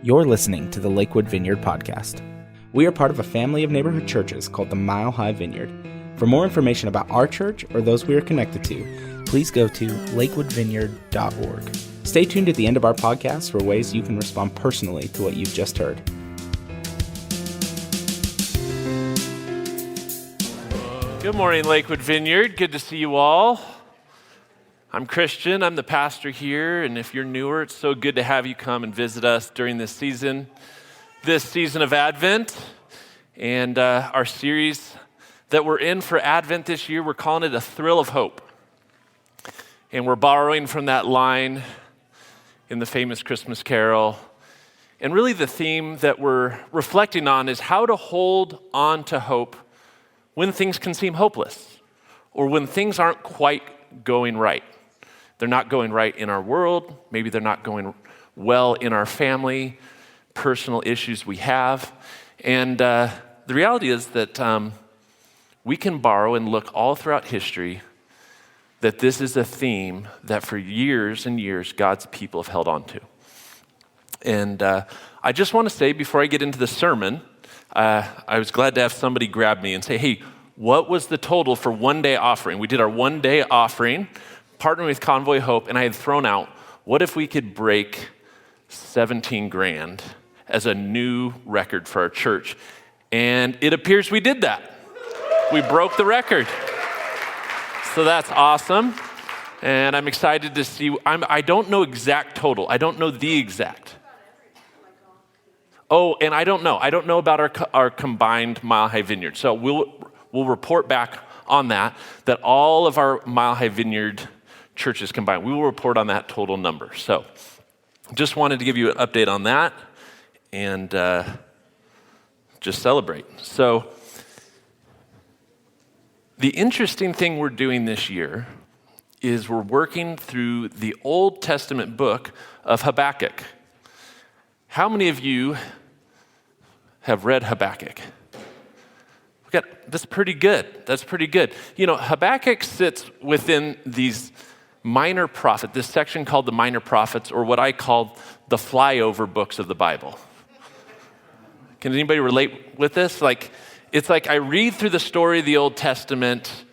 You're listening to the Lakewood Vineyard Podcast. We are part of a family of neighborhood churches called the Mile High Vineyard. For more information about our church or those we are connected to, please go to lakewoodvineyard.org. Stay tuned at the end of our podcast for ways you can respond personally to what you've just heard. Good morning, Lakewood Vineyard. Good to see you all. I'm Christian. I'm the pastor here, and if you're newer, it's so good to have you come and visit us during this season of Advent. And our series that we're in for Advent this year, we're calling it A Thrill of Hope. And we're borrowing from that line in the famous Christmas carol. And really the theme that we're reflecting on is how to hold on to hope when things can seem hopeless or when things aren't quite going right. They're not going right in our world. Maybe they're not going well in our family, personal issues we have. And the reality is that we can borrow and look all throughout history that this is a theme that for years and years God's people have held on to. And I just want to say before I get into the sermon, I was glad to have somebody grab me and say, hey, what was the total for one-day offering? We did our one-day offering, partnering with Convoy Hope, and I had thrown out, what if we could break 17 grand as a new record for our church? And it appears we did that. We broke the record. So that's awesome. And I'm excited to see, I don't know exact total. I don't know the exact. Oh, and I don't know about our combined Mile High Vineyard. So we'll report back on that all of our Mile High Vineyard churches combined, we will report on that total number. So just wanted to give you an update on that and just celebrate. So the interesting thing we're doing this year is we're working through the Old Testament book of Habakkuk. How many of you have read Habakkuk? That's pretty good. That's pretty good. You know, Habakkuk sits within these minor prophet, this section called the minor prophets, or what I call the flyover books of the Bible. Can anybody relate with this? It's like I read through the story of the Old Testament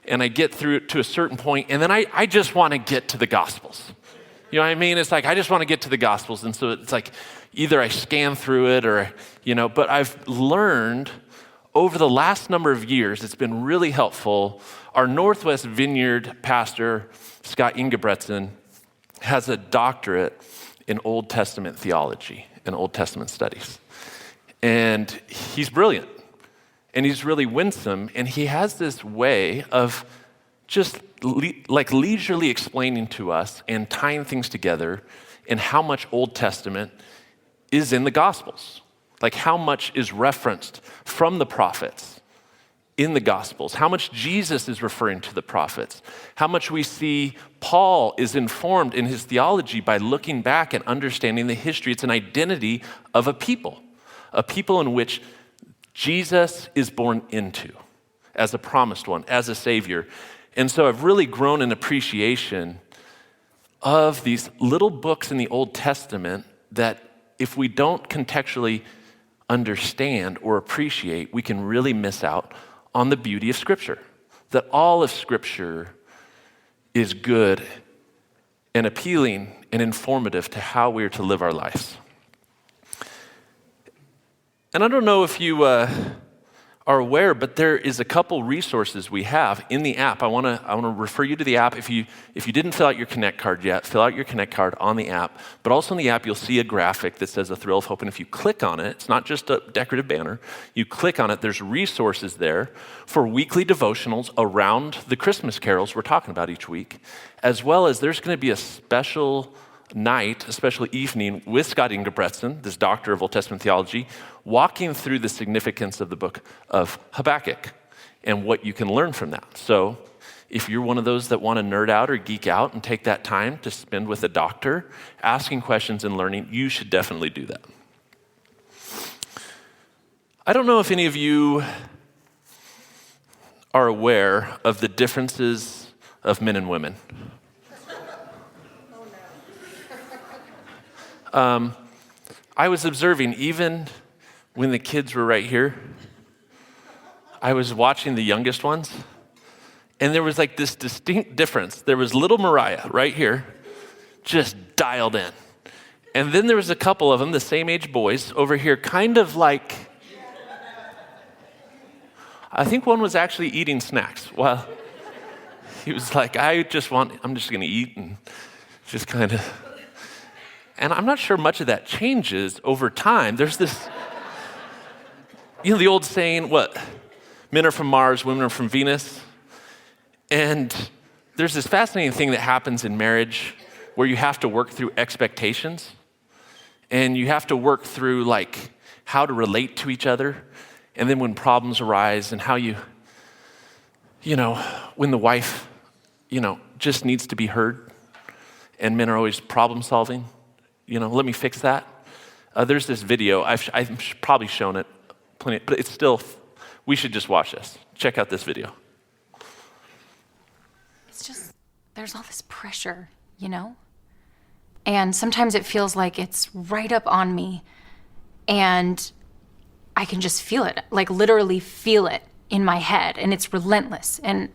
and I get through it to a certain point, and then I just want to get to the Gospels. You know what I mean? It's like I just want to get to the Gospels, and so it's like either I scan through it or, but I've learned over the last number of years, it's been really helpful. Our Northwest Vineyard pastor, Scott Ingebretson, has a doctorate in Old Testament theology and Old Testament studies. And he's brilliant. And he's really winsome. And he has this way of just leisurely explaining to us and tying things together and how much Old Testament is in the Gospels. Like how much is referenced from the prophets in the Gospels, how much Jesus is referring to the prophets, how much we see Paul is informed in his theology by looking back and understanding the history. It's an identity of a people in which Jesus is born into as a promised one, as a savior. And so I've really grown in appreciation of these little books in the Old Testament that if we don't contextually understand or appreciate, we can really miss out on the beauty of Scripture. That all of Scripture is good and appealing and informative to how we are to live our lives. And I don't know if you are aware, but there is a couple resources we have in the app. I want to refer you to the app. If you didn't fill out your Connect card yet, fill out your Connect card on the app. But also in the app, you'll see a graphic that says A Thrill of Hope. And if you click on it, it's not just a decorative banner. You click on it, there's resources there for weekly devotionals around the Christmas carols we're talking about each week, as well as there's going to be a special night, a special evening with Scott Ingebretson, this doctor of Old Testament theology, walking through the significance of the book of Habakkuk and what you can learn from that. So if you're one of those that want to nerd out or geek out and take that time to spend with a doctor, asking questions and learning, you should definitely do that. I don't know if any of you are aware of the differences of men and women. I was observing, even when the kids were right here, I was watching the youngest ones, and there was like this distinct difference. There was little Mariah right here, just dialed in. And then there was a couple of them, the same age boys, over here, kind of like, I think one was actually eating snacks. Well, he was like, I'm just gonna eat, and just kind of, and I'm not sure much of that changes over time. There's this, the old saying, what? Men are from Mars, women are from Venus. And there's this fascinating thing that happens in marriage where you have to work through expectations, and you have to work through like how to relate to each other. And then when problems arise and how when the wife, just needs to be heard, and men are always problem solving, let me fix that. There's this video, I've probably shown it plenty, but it's still, we should just watch this. Check out this video. It's just, there's all this pressure, And sometimes it feels like it's right up on me, and I can just feel it, like literally feel it in my head, and it's relentless. And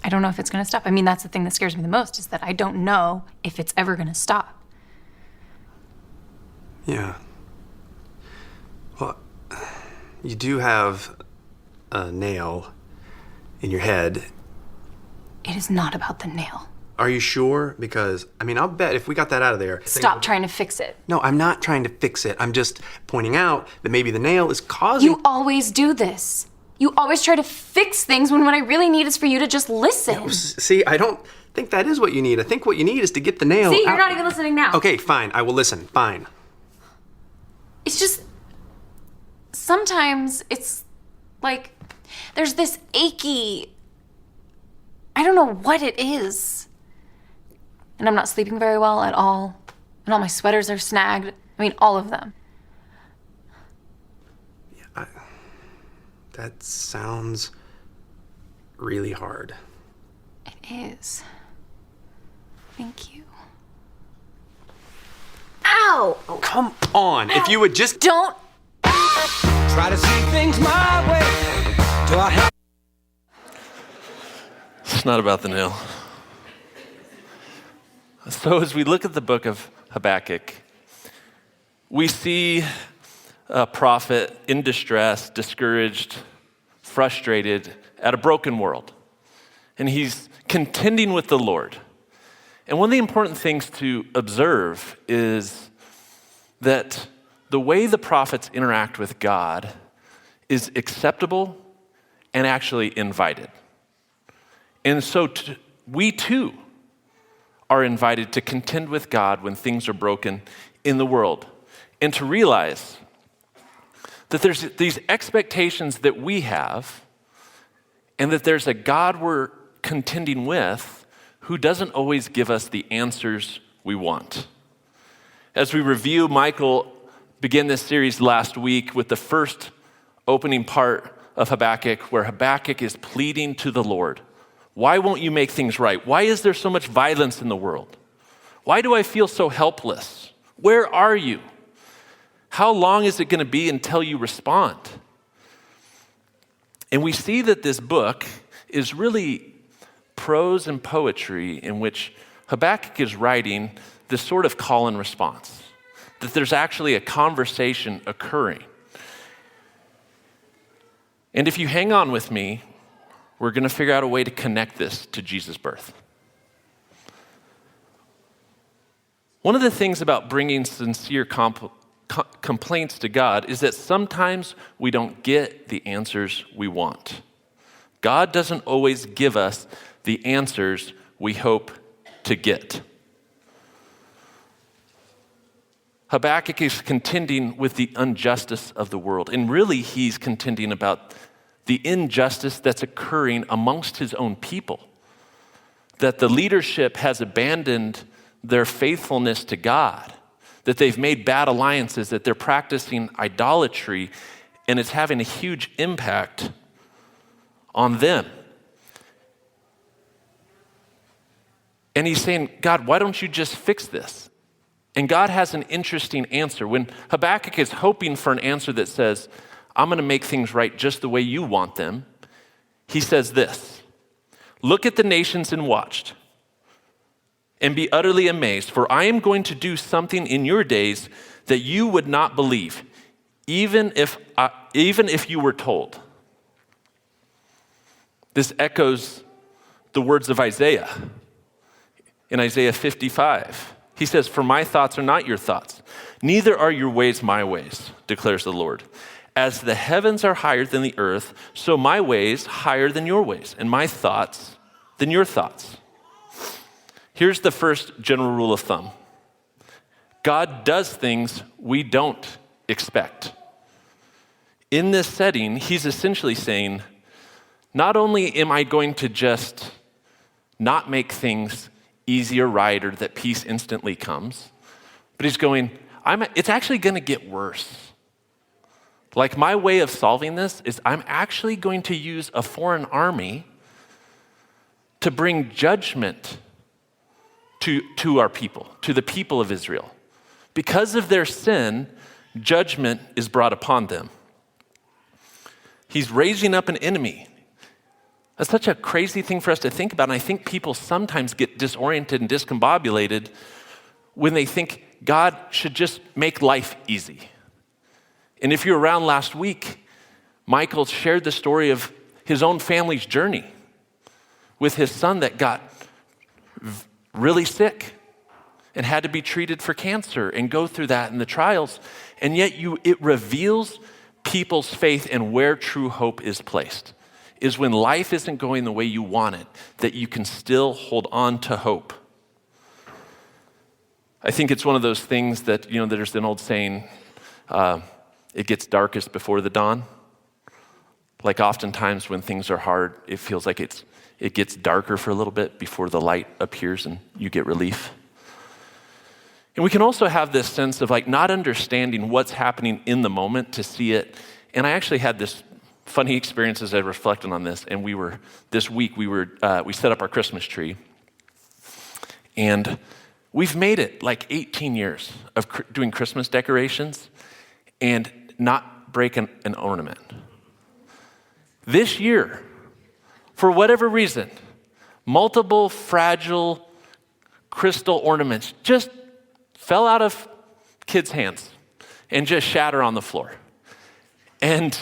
I don't know if it's gonna stop. I mean, that's the thing that scares me the most, is that I don't know if it's ever gonna stop. Yeah. Well, you do have a nail in your head. It is not about the nail. Are you sure? Because, I'll bet if we got that out of there... Stop trying to fix it. No, I'm not trying to fix it. I'm just pointing out that maybe the nail is causing... You always do this. You always try to fix things when what I really need is for you to just listen. No, see, I don't think that is what you need. I think what you need is to get the nail See, you're out. not even listening now. Okay, fine. I will listen. Fine. It's just... Sometimes it's like there's this achy... I don't know what it is. And I'm not sleeping very well at all. And all my sweaters are snagged. All of them. Yeah, that sounds really hard. It is. Thank you. Ow! Oh, come on. Ow. If you would just... Don't... Try to see things my way. Do I have... It's not about the nail. So as we look at the book of Habakkuk, we see a prophet in distress, discouraged, frustrated at a broken world. And he's contending with the Lord. And one of the important things to observe is that the way the prophets interact with God is acceptable and actually invited. And so we too are invited to contend with God when things are broken in the world, and to realize that there's these expectations that we have, and that there's a God we're contending with who doesn't always give us the answers we want. As we review, Michael began this series last week with the first opening part of Habakkuk, where Habakkuk is pleading to the Lord. Why won't you make things right? Why is there so much violence in the world? Why do I feel so helpless? Where are you? How long is it going to be until you respond? And we see that this book is really prose and poetry in which Habakkuk is writing this sort of call and response, that there's actually a conversation occurring. And if you hang on with me, we're going to figure out a way to connect this to Jesus' birth. One of the things about bringing sincere complaints to God is that sometimes we don't get the answers we want. God doesn't always give us the answers we hope to get. Habakkuk is contending with the injustice of the world, and really he's contending about the injustice that's occurring amongst his own people, that the leadership has abandoned their faithfulness to God, that they've made bad alliances, that they're practicing idolatry, and it's having a huge impact on them. And he's saying, God, why don't you just fix this? And God has an interesting answer. When Habakkuk is hoping for an answer that says, I'm going to make things right just the way you want them, he says this, look at the nations and watch, and be utterly amazed, for I am going to do something in your days that you would not believe, even if you were told. This echoes the words of Isaiah in Isaiah 55. He says, for my thoughts are not your thoughts, neither are your ways my ways, declares the Lord. As the heavens are higher than the earth, so my ways higher than your ways, and my thoughts than your thoughts. Here's the first general rule of thumb. God does things we don't expect. In this setting, he's essentially saying, not only am I going to just not make things easier, right, or that peace instantly comes, but he's going, it's actually going to get worse. Like my way of solving this is I'm actually going to use a foreign army to bring judgment to our people, to the people of Israel. Because of their sin, judgment is brought upon them. He's raising up an enemy. That's such a crazy thing for us to think about, and I think people sometimes get disoriented and discombobulated when they think God should just make life easy. And if you were around last week, Michael shared the story of his own family's journey with his son that got really sick and had to be treated for cancer and go through that and the trials. And yet it reveals people's faith and where true hope is placed, is when life isn't going the way you want it, that you can still hold on to hope. I think it's one of those things that, there's an old saying, it gets darkest before the dawn. Like oftentimes when things are hard, it feels like it gets darker for a little bit before the light appears and you get relief. And we can also have this sense of like not understanding what's happening in the moment to see it. And I actually had this funny experience as I reflected on this. And this week we set up our Christmas tree. And we've made it like 18 years of doing Christmas decorations and not break an ornament. This year, for whatever reason, multiple fragile crystal ornaments just fell out of kids' hands and just shatter on the floor. And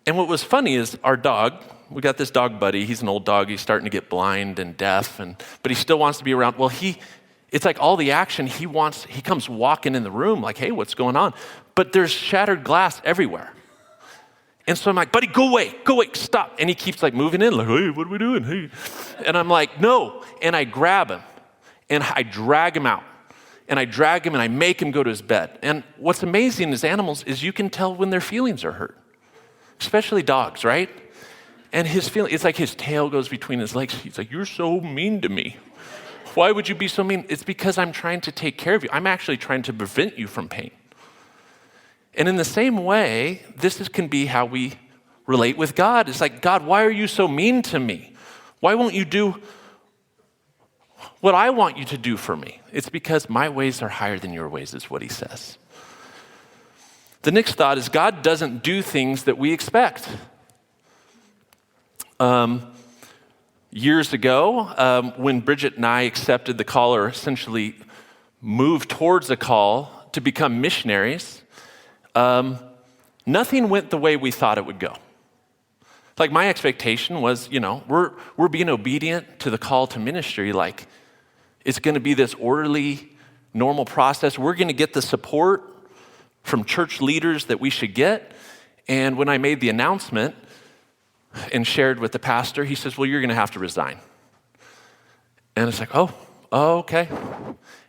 what was funny is our dog, we got this dog Buddy, he's an old dog, he's starting to get blind and deaf, but he still wants to be around. Well, it's like all the action he comes walking in the room like, hey, what's going on? But there's shattered glass everywhere. And so I'm like, Buddy, go away, stop. And he keeps like moving in, like, hey, what are we doing? Hey. And I'm like, no. And I grab him and I drag him out. And I drag him and I make him go to his bed. And what's amazing as animals is you can tell when their feelings are hurt, especially dogs, right? And it's like his tail goes between his legs. He's like, you're so mean to me. Why would you be so mean? It's because I'm trying to take care of you. I'm actually trying to prevent you from pain. And in the same way, this can be how we relate with God. It's like, God, why are you so mean to me? Why won't you do what I want you to do for me? It's because my ways are higher than your ways, is what he says. The next thought is God doesn't do things that we expect. Years ago, when Bridget and I accepted the call, or essentially moved towards a call to become missionaries, nothing went the way we thought it would go. Like my expectation was, we're being obedient to the call to ministry. Like it's going to be this orderly, normal process. We're going to get the support from church leaders that we should get. And when I made the announcement and shared with the pastor, he says, well, you're going to have to resign. And it's like, oh, okay.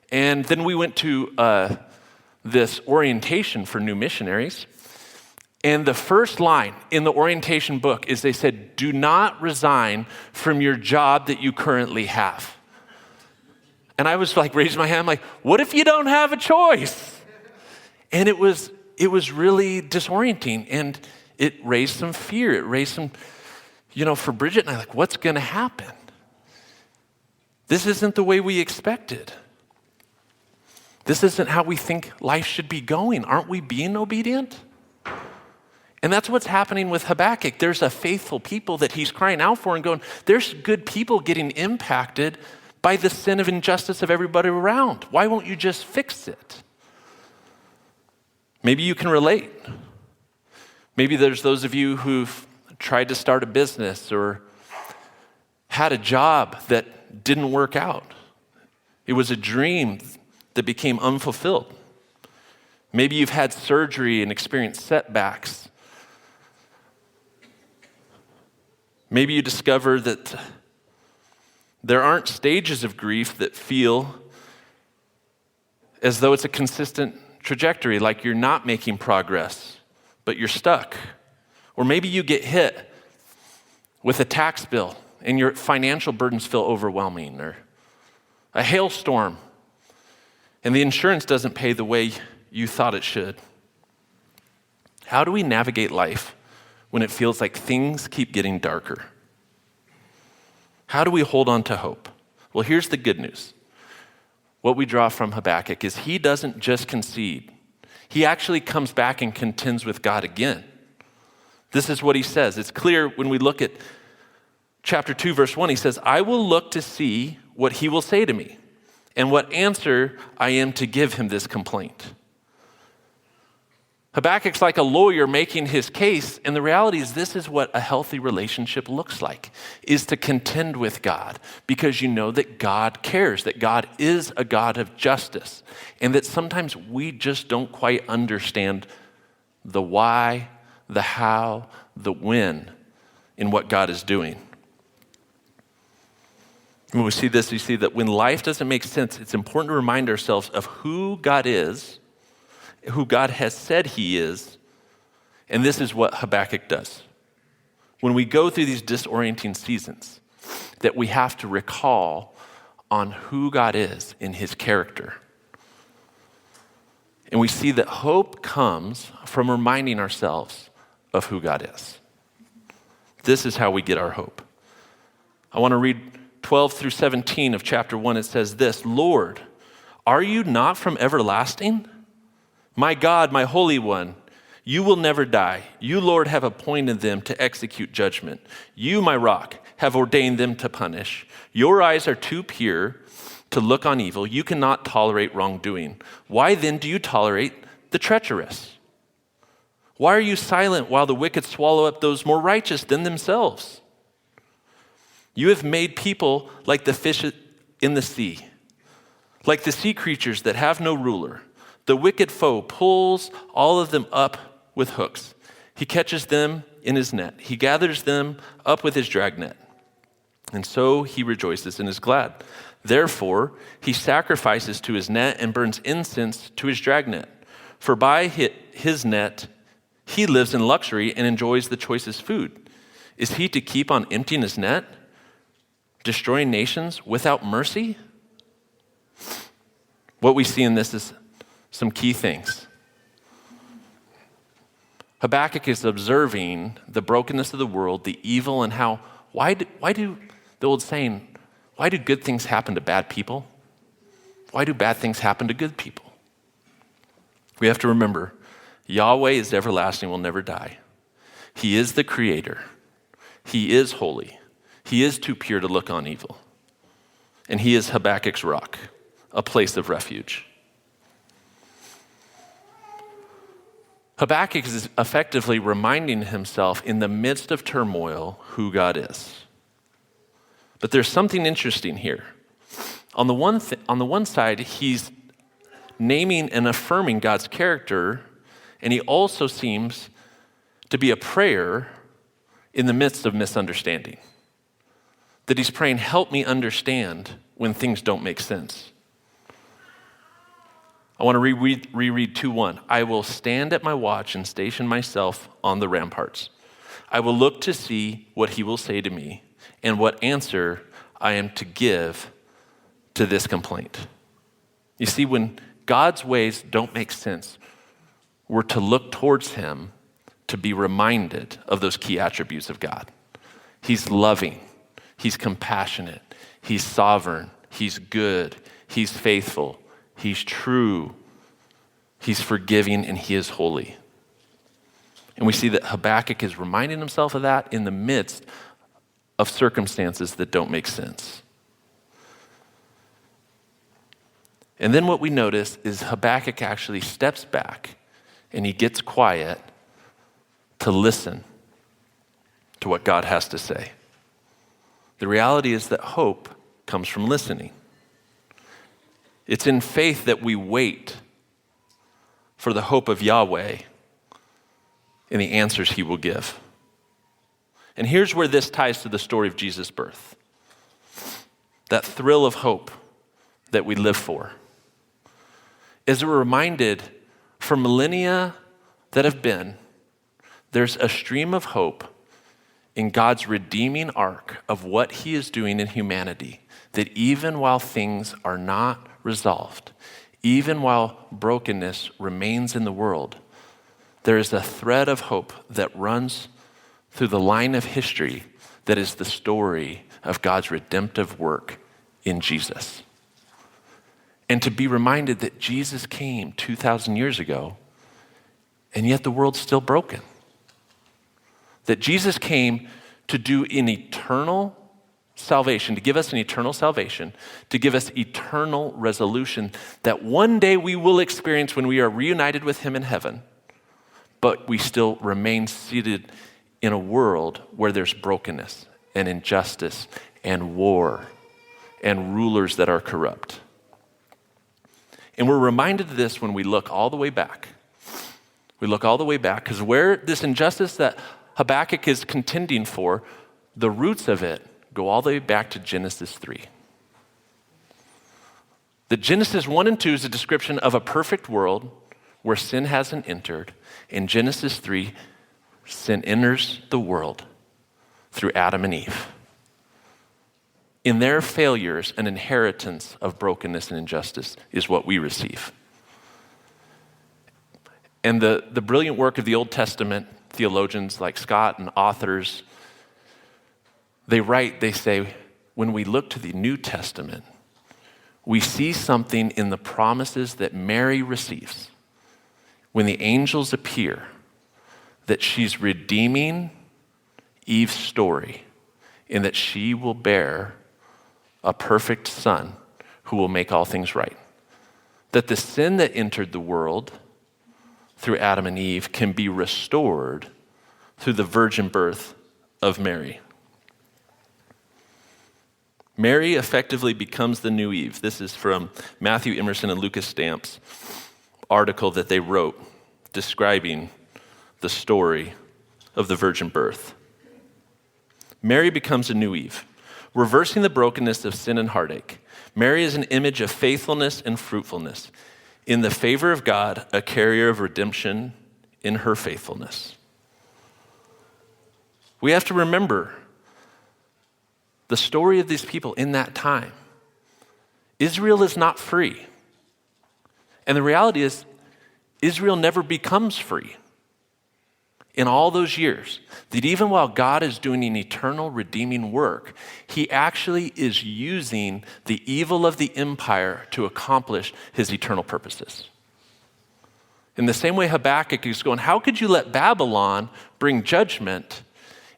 And then we went to this orientation for new missionaries. And the first line in the orientation book is they said, do not resign from your job that you currently have. And I was like raising my hand, I'm like, what if you don't have a choice? And it was really disorienting, and it raised some fear. It raised some, for Bridget and I, like, what's going to happen? This isn't the way we expected. This isn't how we think life should be going. Aren't we being obedient? And that's what's happening with Habakkuk. There's a faithful people that he's crying out for and going, there's good people getting impacted by the sin of injustice of everybody around. Why won't you just fix it? Maybe you can relate. Maybe there's those of you who've tried to start a business or had a job that didn't work out. It was a dream that became unfulfilled. Maybe you've had surgery and experienced setbacks. Maybe you discover that there aren't stages of grief that feel as though it's a consistent trajectory, like you're not making progress, but you're stuck. Or maybe you get hit with a tax bill and your financial burdens feel overwhelming, or a hailstorm and the insurance doesn't pay the way you thought it should. How do we navigate life when it feels like things keep getting darker? How do we hold on to hope? Well, here's the good news. What we draw from Habakkuk is he doesn't just concede. He actually comes back and contends with God again. This is what he says. It's clear when we look at chapter 2, verse 1. He says, I will look to see what he will say to me and what answer I am to give him this complaint. Habakkuk's like a lawyer making his case, and the reality is this is what a healthy relationship looks like, is to contend with God because you know that God cares, that God is a God of justice, and that sometimes we just don't quite understand the why, the how, the when in what God is doing. When we see this, we see that when life doesn't make sense, it's important to remind ourselves of who God is, who God has said he is, and this is what Habakkuk does. When we go through these disorienting seasons, that we have to recall on who God is in his character. And we see that hope comes from reminding ourselves of who God is. This is how we get our hope. I want to read 12 through 17 of chapter 1. It says this, Lord, are you not from everlasting? My God, my Holy One, you will never die. You, Lord, have appointed them to execute judgment. You, my rock, have ordained them to punish. Your eyes are too pure to look on evil. You cannot tolerate wrongdoing. Why then do you tolerate the treacherous? Why are you silent while the wicked swallow up those more righteous than themselves? You have made people like the fish in the sea, like the sea creatures that have no ruler. The wicked foe pulls all of them up with hooks. He catches them in his net. He gathers them up with his dragnet. And so he rejoices and is glad. Therefore, he sacrifices to his net and burns incense to his dragnet. For by his net, he lives in luxury and enjoys the choicest food. Is he to keep on emptying his net, destroying nations without mercy? What we see in this is some key things. Habakkuk is observing the brokenness of the world, the evil, and how, why do the old saying, why do good things happen to bad people? Why do bad things happen to good people? We have to remember, Yahweh is everlasting, will never die. He is the creator. He is holy. He is too pure to look on evil. And he is Habakkuk's rock, a place of refuge. Habakkuk is effectively reminding himself in the midst of turmoil who God is. But there's something interesting here. On the one side, he's naming and affirming God's character, and he also seems to be a prayer in the midst of misunderstanding. That he's praying, help me understand when things don't make sense. I want to reread 2:1. I will stand at my watch and station myself on the ramparts. I will look to see what he will say to me and what answer I am to give to this complaint. You see, when God's ways don't make sense, we're to look towards him to be reminded of those key attributes of God. He's loving, he's compassionate, he's sovereign, he's good, he's faithful, He's true. He's forgiving, and he is holy. And we see that Habakkuk is reminding himself of that in the midst of circumstances that don't make sense. And then what we notice is Habakkuk actually steps back and he gets quiet to listen to what God has to say. The reality is that hope comes from listening. It's in faith that we wait for the hope of Yahweh and the answers he will give. And here's where this ties to the story of Jesus' birth. That thrill of hope that we live for. As we're reminded, for millennia that have been, there's a stream of hope in God's redeeming arc of what he is doing in humanity, that even while things are not resolved, even while brokenness remains in the world, there is a thread of hope that runs through the line of history that is the story of God's redemptive work in Jesus. And to be reminded that Jesus came 2,000 years ago, and yet the world's still broken. That Jesus came to do an eternal salvation, to give us an eternal salvation, to give us eternal resolution that one day we will experience when we are reunited with him in heaven, but we still remain seated in a world where there's brokenness and injustice and war and rulers that are corrupt. And we're reminded of this when we look all the way back. We look all the way back because where this injustice that Habakkuk is contending for, the roots of it go all the way back to Genesis 3. The Genesis 1 and 2 is a description of a perfect world where sin hasn't entered. In Genesis 3, sin enters the world through Adam and Eve. In their failures, an inheritance of brokenness and injustice is what we receive. And the brilliant work of the Old Testament theologians like Scott and authors, they say, when we look to the New Testament, we see something in the promises that Mary receives when the angels appear, that she's redeeming Eve's story and that she will bear a perfect son who will make all things right. That the sin that entered the world through Adam and Eve can be restored through the virgin birth of Mary. Mary effectively becomes the new Eve. This is from Matthew Emerson and Lucas Stamp's article that they wrote describing the story of the virgin birth. Mary becomes a new Eve, reversing the brokenness of sin and heartache. Mary is an image of faithfulness and fruitfulness. In the favor of God, a carrier of redemption in her faithfulness. We have to remember the story of these people in that time. Israel is not free. And the reality is, Israel never becomes free. In all those years, that even while God is doing an eternal redeeming work, he actually is using the evil of the empire to accomplish his eternal purposes. In the same way Habakkuk is going, how could you let Babylon bring judgment?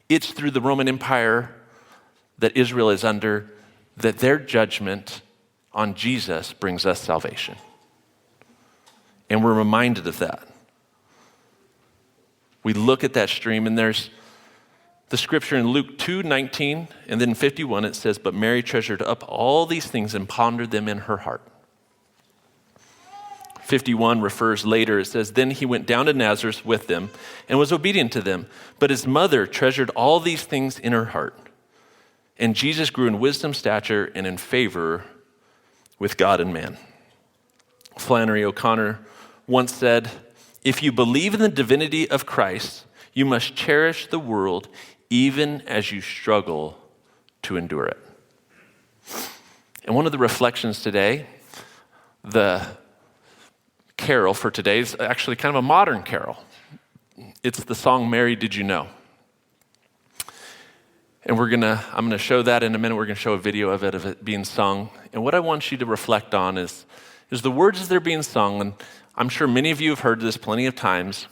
It's through the Roman Empire that Israel is under, that their judgment on Jesus brings us salvation. And we're reminded of that. We look at that stream, and there's the scripture in Luke 2:19, and then 51, it says, but Mary treasured up all these things and pondered them in her heart. 51 refers later, it says, then he went down to Nazareth with them and was obedient to them. But his mother treasured all these things in her heart. And Jesus grew in wisdom, stature, and in favor with God and man. Flannery O'Connor once said, if you believe in the divinity of Christ, you must cherish the world even as you struggle to endure it. And one of the reflections today, the carol for today is actually kind of a modern carol. It's the song, Mary, Did You Know? And I'm gonna show that in a minute. We're gonna show a video of it being sung. And what I want you to reflect on is is the words as they're being sung, and I'm sure many of you have heard this plenty of times,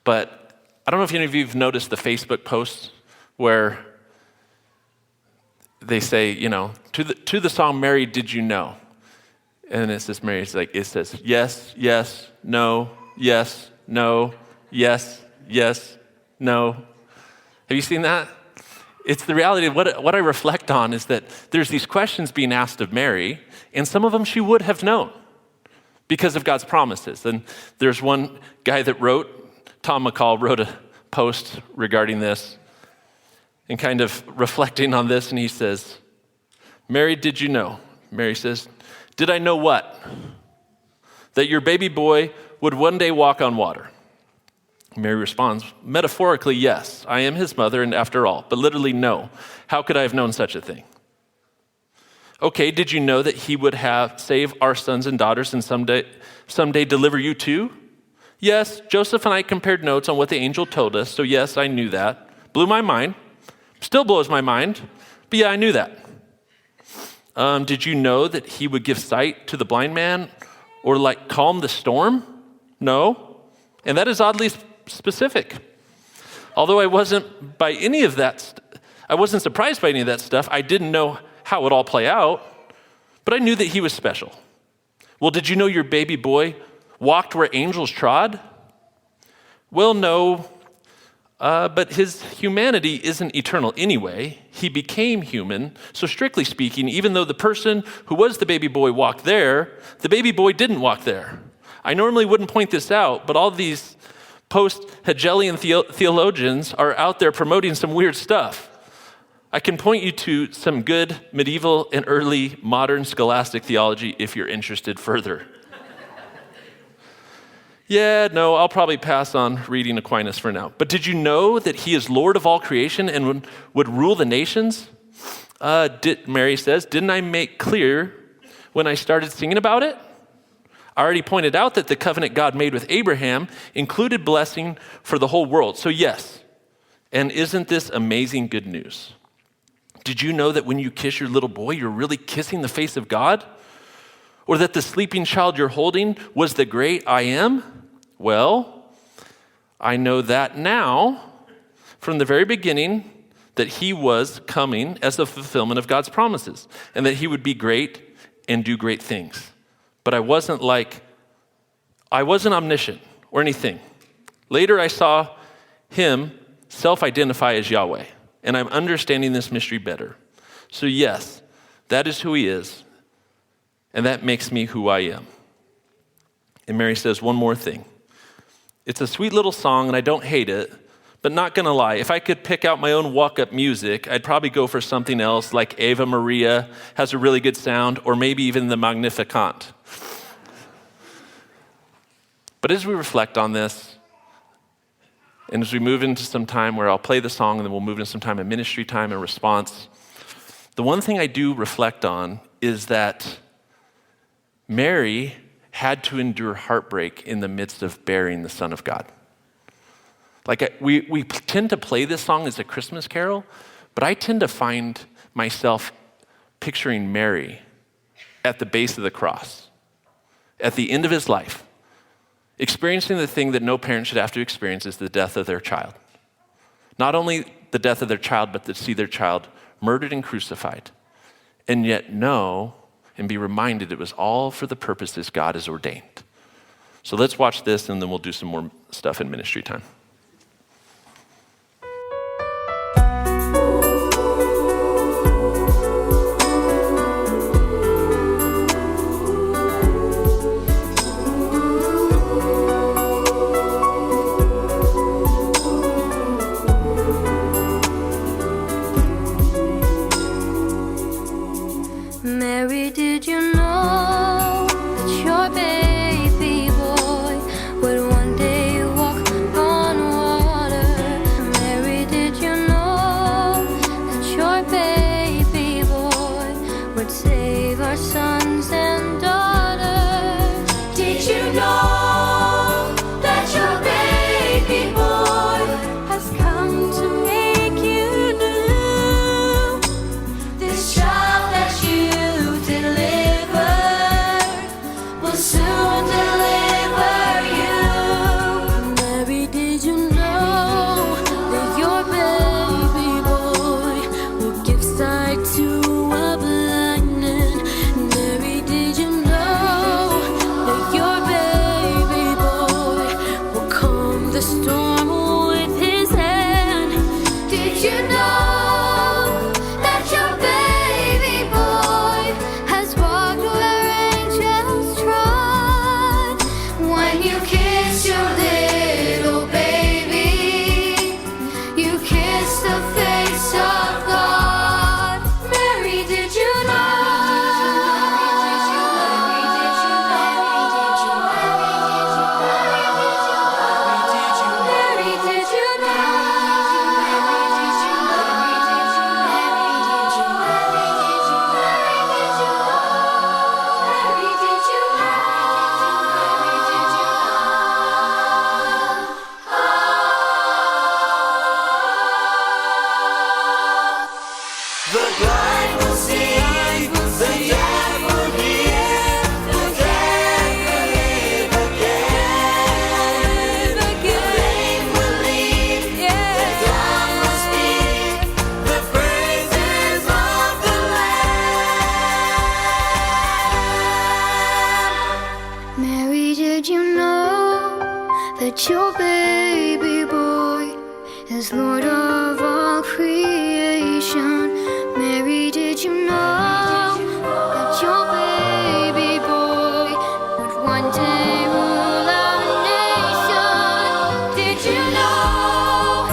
but I don't know if any of you have noticed the Facebook posts where they say, to the song, Mary, Did You Know? And it says, it says, yes, yes, no, yes, no, yes, yes, no. Have you seen that? It's the reality of what I reflect on is that there's these questions being asked of Mary, and some of them she would have known because of God's promises. And there's one guy that Tom McCall wrote a post regarding this and kind of reflecting on this, and he says, Mary, did you know? Mary says, did I know what? That your baby boy would one day walk on water. Mary responds, metaphorically, yes, I am his mother, and after all, but literally, no. How could I have known such a thing? Okay, did you know that he would save our sons and daughters and someday deliver you too? Yes, Joseph and I compared notes on what the angel told us, so yes, I knew that. Blew my mind. Still blows my mind, but yeah, I knew that. Did you know that he would give sight to the blind man or calm the storm? No, and that is oddly specific. Although I wasn't surprised by any of that stuff. I didn't know how it would all play out, but I knew that he was special. Well, did you know your baby boy walked where angels trod? Well, no, but his humanity isn't eternal anyway. He became human, so strictly speaking, even though the person who was the baby boy walked there, the baby boy didn't walk there. I normally wouldn't point this out, but all these post-Hegelian theologians are out there promoting some weird stuff. I can point you to some good medieval and early modern scholastic theology if you're interested further. Yeah, no, I'll probably pass on reading Aquinas for now. But did you know that he is Lord of all creation and would rule the nations? Mary says, didn't I make clear when I started singing about it? I already pointed out that the covenant God made with Abraham included blessing for the whole world. So yes, and isn't this amazing good news? Did you know that when you kiss your little boy, you're really kissing the face of God? Or that the sleeping child you're holding was the great I am? Well, I know that now, from the very beginning, that he was coming as the fulfillment of God's promises, and that he would be great and do great things. But I wasn't omniscient or anything. Later, I saw him self-identify as Yahweh, and I'm understanding this mystery better. So yes, that is who he is, and that makes me who I am. And Mary says one more thing. It's a sweet little song, and I don't hate it, but not gonna lie, if I could pick out my own walk-up music, I'd probably go for something else like Ave Maria has a really good sound, or maybe even the Magnificat. But as we reflect on this, and as we move into some time where I'll play the song and then we'll move into some time of ministry time and response, the one thing I do reflect on is that Mary had to endure heartbreak in the midst of bearing the Son of God. We tend to play this song as a Christmas carol, but I tend to find myself picturing Mary at the base of the cross, at the end of his life, experiencing the thing that no parent should have to experience is the death of their child. Not only the death of their child, but to see their child murdered and crucified, and yet know and be reminded it was all for the purposes God has ordained. So let's watch this, and then we'll do some more stuff in ministry time. Mary, did you know that your baby boy would one day walk on did you know that your baby boy is Lord of all creation? Mary, did you know that your baby boy would one day rule our nation? Did you know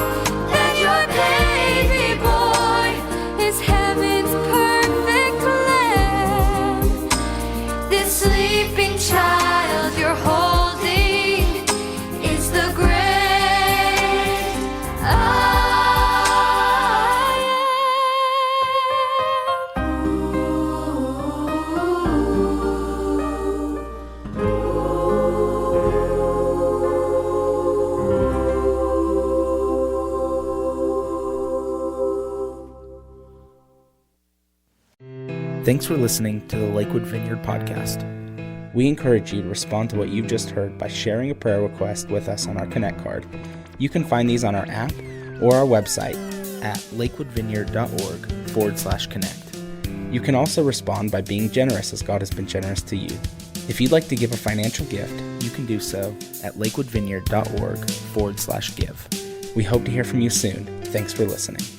that your baby boy is heaven's perfect lamb? This sleeping child you're holding is the great I Thanks for listening to the Lakewood Vineyard podcast. We encourage you to respond to what you've just heard by sharing a prayer request with us on our Connect card. You can find these on our app or our website at lakewoodvineyard.org/connect. You can also respond by being generous as God has been generous to you. If you'd like to give a financial gift, you can do so at lakewoodvineyard.org/give. We hope to hear from you soon. Thanks for listening.